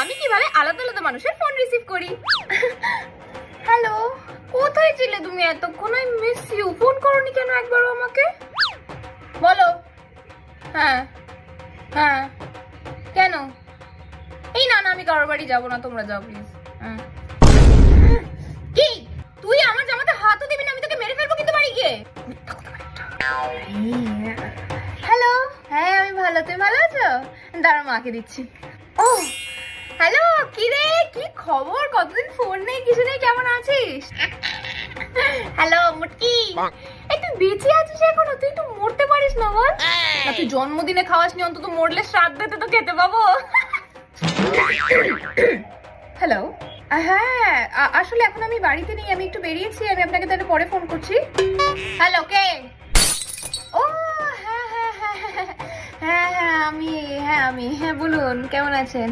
আমি কিভাবে আলাদা আলাদা মানুষের ফোন রিসিভ করি। হ্যালো, কোথায় ছিলে তুমি এতক্ষণ? I miss you. ফোন করোনি কেন একবারও আমাকে? বলো। হ্যাঁ হ্যাঁ, কেন? এই না না, আমি কারোর বাড়ি যাবো না, তোমরা যাও প্লিজ। হ্যাঁ, কি তুই আমার জামাতে হাতও দিবি না? আমি তোকে মেরে ফেলবো কিন্তু বাড়ি গিয়ে। হ্যালো, হ্যাঁ আমি ভালো, তুমি ভালো আছো? দাঁড়া, মাকে দিচ্ছি। ও হ্যালো, কি রে, কি খবর? কতদিন ফোন নেই, কিছু নেই, কেমন আছিস? হ্যালো মুটকি, এই তুই বেঁচে আছিস এখনো? তুই তো মরতে পারিস না বল? না তুই জন্মদিনে খাওয়াসনি, অন্তত মরলে শ্রাদ্ধেতে তো খেতে পাবো। হ্যালো, হ্যাঁ আসলে এখন আমি বাড়িতে নেই, আমি একটু বেরিয়েছি, আমি আপনাকে তাহলে পরে ফোন করছি। হ্যালো, কে? ও হ্যাঁ হ্যাঁ হ্যাঁ হ্যাঁ হ্যাঁ, আমি হ্যাঁ বলুন, কেমন আছেন?